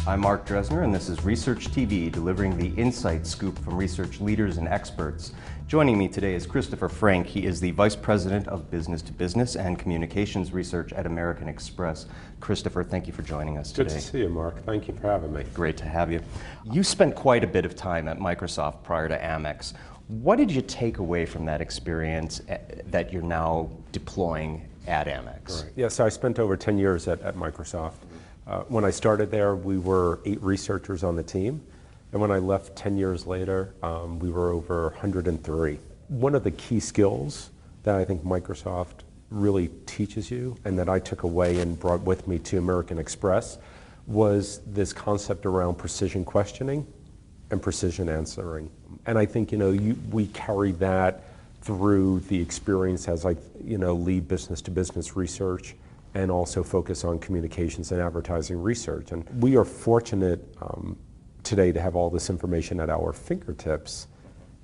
I'm Marc Dresner, and this is Research TV, delivering the insight scoop from research leaders and experts. Joining me today is Christopher Frank. He is the Vice President of Business to Business and Communications Research at American Express. Christopher, thank you for joining us today. Good to see you, Mark. Thank you for having me. Great to have you. You spent quite a bit of time at Microsoft prior to Amex. What did you take away from that experience that you're now deploying at Amex? Right. Yeah, so I spent over 10 years at Microsoft. When I started there, we were 8 researchers on the team. And when I left 10 years later, we were over 103. One of the key skills that I think Microsoft really teaches you and that I took away and brought with me to American Express was this concept around precision questioning and precision answering. And I think, we carry that through the experience as lead business to business research and also focus on communications and advertising research. And we are fortunate today to have all this information at our fingertips,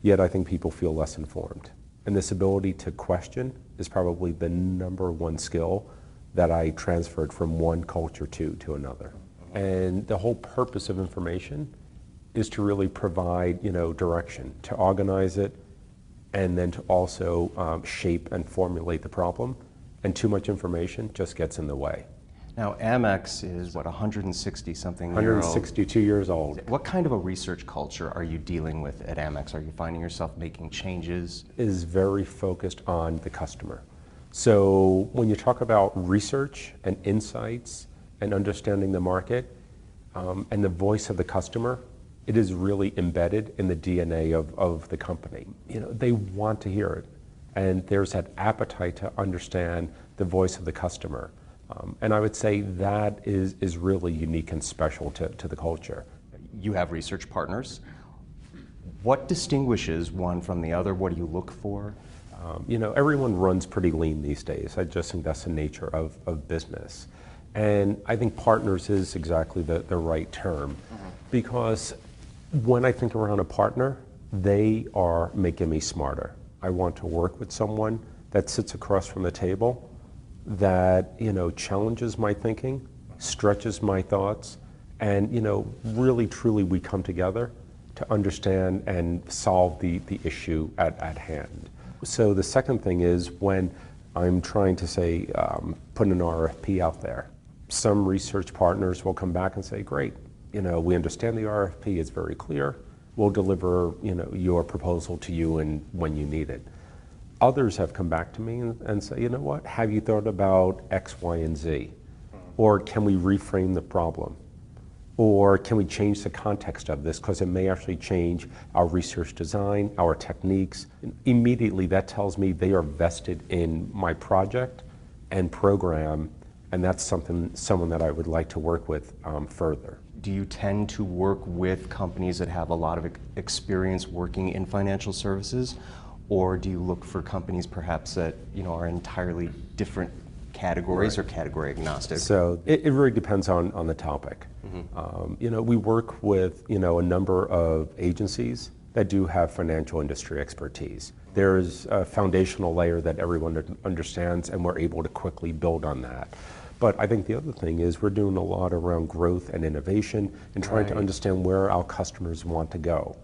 yet I think people feel less informed. And this ability to question is probably the number one skill that I transferred from one culture to another. And the whole purpose of information is to really provide, direction, to organize it, and then to also shape and formulate the problem. And too much information just gets in the way. Now, Amex is, 160-something years old? 162 years old. What kind of a research culture are you dealing with at Amex? Are you finding yourself making changes? Is very focused on the customer. So when you talk about research and insights and understanding the market and the voice of the customer, it is really embedded in the DNA of the company. They want to hear it. And there's that appetite to understand the voice of the customer. And I would say that is really unique and special to the culture. You have research partners. What distinguishes one from the other? What do you look for? Everyone runs pretty lean these days. I just think that's the nature of business. And I think partners is exactly the right term. Because when I think around a partner, they are making me smarter. I want to work with someone that sits across from the table, that challenges my thinking, stretches my thoughts, and really truly we come together to understand and solve the issue at hand. So the second thing is when I'm trying to say put an RFP out there, some research partners will come back and say, great, we understand the RFP is very clear. We'll deliver, your proposal to you and when you need it. Others have come back to me and say, what? Have you thought about X, Y, and Z? Or can we reframe the problem? Or can we change the context of this? Because it may actually change our research design, our techniques. And immediately that tells me they are vested in my project and program, and that's someone that I would like to work with further. Do you tend to work with companies that have a lot of experience working in financial services, or do you look for companies perhaps that are entirely different categories or category agnostic? So it really depends on the topic. We work with a number of agencies that do have financial industry expertise. There's a foundational layer that everyone understands, and we're able to quickly build on that. But I think the other thing is we're doing a lot around growth and innovation and trying to understand where our customers want to go.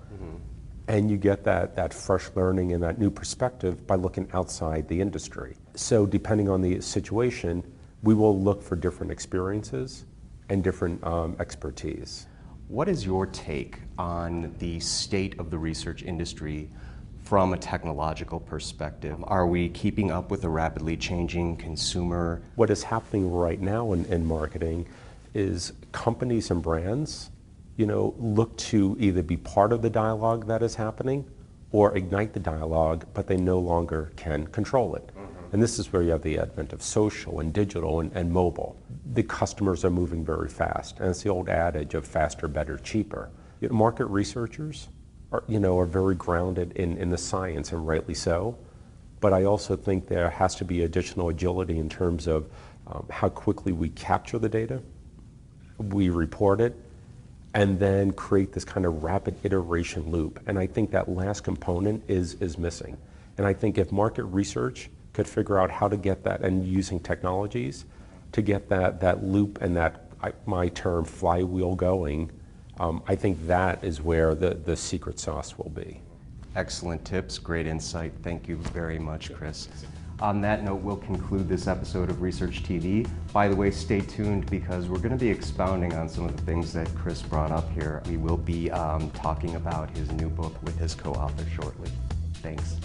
And you get that fresh learning and that new perspective by looking outside the industry. So depending on the situation, we will look for different experiences and different expertise. What is your take on the state of the research industry from a technological perspective? Are we keeping up with a rapidly changing consumer? What is happening right now in marketing is companies and brands, look to either be part of the dialogue that is happening or ignite the dialogue, but they no longer can control it. And this is where you have the advent of social and digital and mobile. The customers are moving very fast, and it's the old adage of faster, better, cheaper. Market researchers are very grounded in the science, and rightly so. But I also think there has to be additional agility in terms of how quickly we capture the data, we report it, and then create this kind of rapid iteration loop. And I think that last component is missing. And I think if market research could figure out how to get that and using technologies to get that loop and that my term, flywheel going, I think that is where the secret sauce will be. Excellent tips, great insight. Thank you very much, Chris. On that note, we'll conclude this episode of Research TV. By the way, stay tuned because we're going to be expounding on some of the things that Chris brought up here. We will be talking about his new book with his co-author shortly. Thanks.